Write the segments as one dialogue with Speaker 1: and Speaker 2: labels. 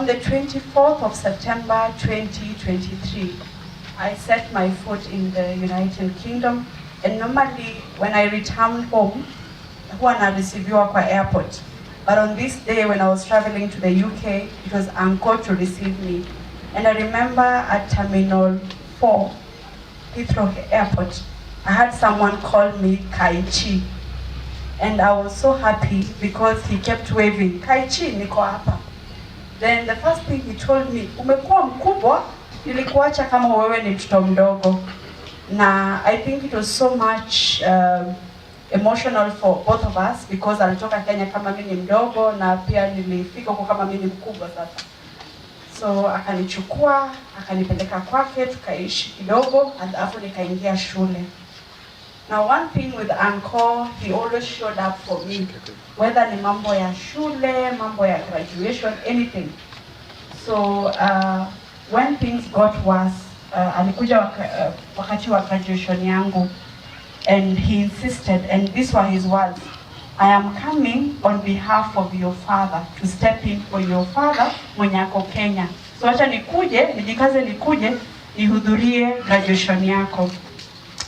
Speaker 1: On the 24th of September 2023, I set my foot in the United Kingdom, and normally when I return home, huwa nareceived kwa airport. But on this day when I was traveling to the UK, it was Uncle to receive me. And I remember at Terminal 4, Heathrow Airport, I had someone call me Kaichi. And I was so happy because he kept waving, Kaichi, niko hapa. Then the first thing he told me, umekuwa mkubwa, nilikuacha kama wewe ni mtoto mdogo. Na I think it was so much emotional for both of us because alitoka Kenya kama mimi mdogo na pia nilifika huko kama mimi mkubwa sasa. So akanichukua, akanipeleka kwake, tukaishi kidogo, alafu nikaingia shule. Now one thing with Uncle, he always showed up for me, whether ni mambo ya shule, mambo ya graduation, anything. So when things got worse, alikuja wakati wa graduation yangu, and he insisted, and these were his words, I am coming on behalf of your father to step in for your father mwenye ako Kenya. So acha nijikaze nikuje, nihudhurie graduation yako.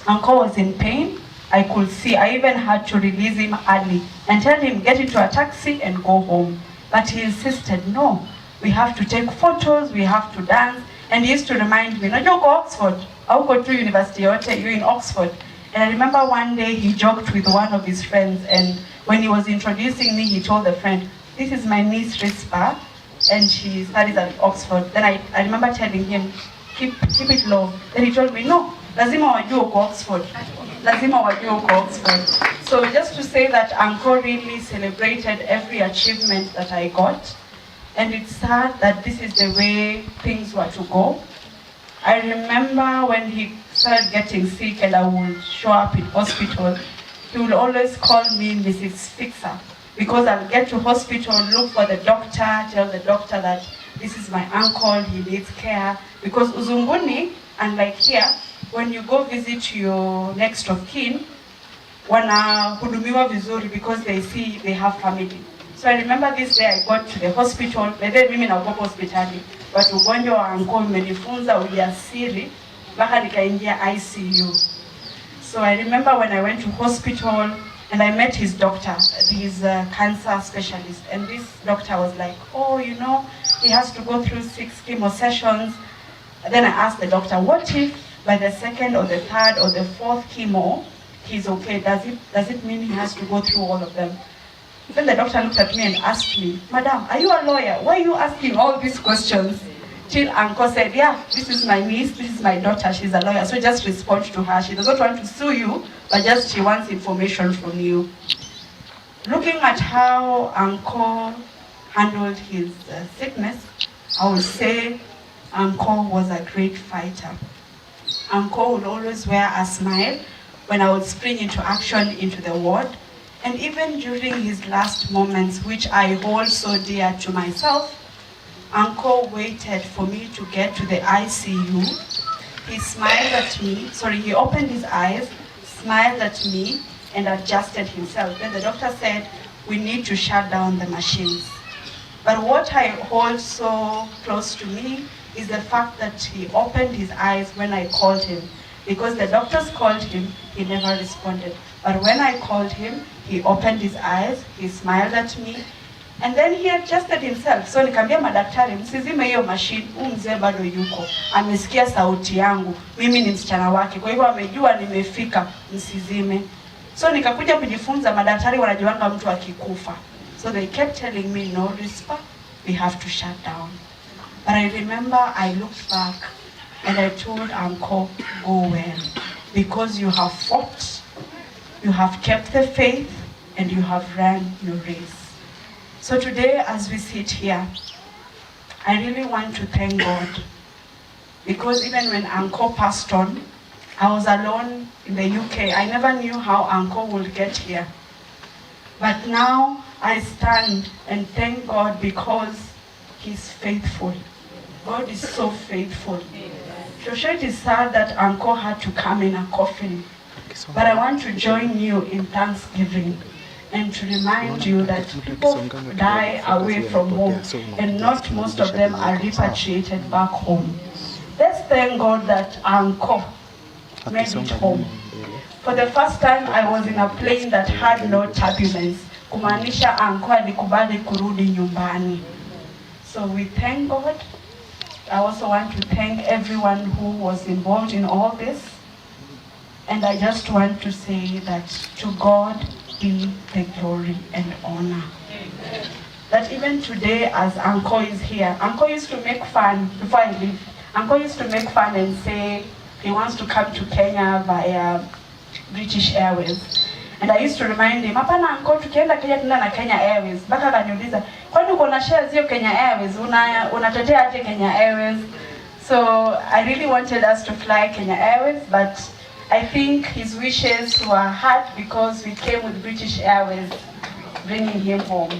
Speaker 1: Uncle was in pain. I could see. I even had to release him early and tell him get into a taxi and go home. But he insisted, no, we have to take photos, we have to dance. And he used to remind me, no, you go Oxford. I'll go to university, you're in Oxford. And I remember one day he joked with one of his friends, and when he was introducing me, he told a friend, this is my niece Rispa, and she studies at Oxford. Then I remember telling him, keep it low. Then he told me, no, lazima wajue uko Oxford. Lazima wajue uko Oxford. So just to say that Uncle really celebrated every achievement that I got. And it's sad that this is the way things were to go. I remember when he started getting sick and I would show up in hospital, he would always call me Mrs. Fixer, because I'll get to hospital, look for the doctor, tell the doctor that this is my uncle, he needs care. Because Uzunguni, unlike here, when you go visit your next of kin, wanahudumiwa vizuri because they see they have family. So I remember this day I got to the hospital, then mimi naogopa hospitali, but ugonjwa wa uncle umenifunza ujasiri mpaka nikaingia ICU. So I remember when I went to hospital and I met his doctor, his cancer specialist, and this doctor was like, oh, you know, he has to go through 6 chemo sessions. And then I asked the doctor, what if by the 2nd or the 3rd or the 4th chemo, he's okay? Does it mean he has to go through all of them? Then the doctor looked at me and asked me, Madam, are you a lawyer? Why are you asking all these questions? Till Uncle said, yeah, this is my niece, this is my daughter, she's a lawyer, so just respond to her. She doesn't want to sue you, but just she wants information from you. Looking at how Uncle handled his sickness, I would say Uncle was a great fighter. Uncle would always wear a smile when I would spring into action into the ward. And even during his last moments, which I hold so dear to myself, Uncle waited for me to get to the ICU. He smiled at me, he opened his eyes, smiled at me, and adjusted himself. Then the doctor said, we need to shut down the machines. But what I hold so close to me is the fact that he opened his eyes when I called him. Because the doctors called him, he never responded. But when I called him, he opened his eyes, he smiled at me, and then he adjusted himself. So nikamwambia madaktari, msizime hiyo machine, mzee bado yuko. Amesikia sauti yangu, mimi ni msichana wake. Kwa hivyo amejua nimefika, msizime. So nikakuja kujifunza madaktari wanajiwanga mtu akikufa. So they kept telling me, no, Rispa, we have to shut down. But I remember I looked back and I told Uncle, go well, because you have fought, you have kept the faith, and you have ran your race. So today, as we sit here, I really want to thank God, because even when Uncle passed on, I was alone in the UK. I never knew how Uncle would get here. But now I stand and thank God because He's faithful. God is so faithful. Shosha, it is sad that Uncle had to come in a coffin, but I want to join you in thanksgiving and to remind you that people die away from home, and not most of them are repatriated back home. Let's thank God that Uncle made it home. For the first time, I was in a plane that had no turbulence. Kumaanisha Uncle alikubali kurudi nyumbani. So we thank God. I also want to thank everyone who was involved in all this. And I just want to say that to God be the glory and honor. That even today, as Uncle is here, Uncle used to make fun before I leave. Uncle used to make fun and say he wants to come to Kenya via British Airways. And I used to remind him, hapana Uncle, tukienda Kenya tuna na Kenya Airways. Baka akaniuliza, kwani uko na shares hiyo Kenya Airways? Unatetea aje Kenya Airways? So I really wanted us to fly Kenya Airways, but I think his wishes were hurt because we came with British Airways, bringing him home.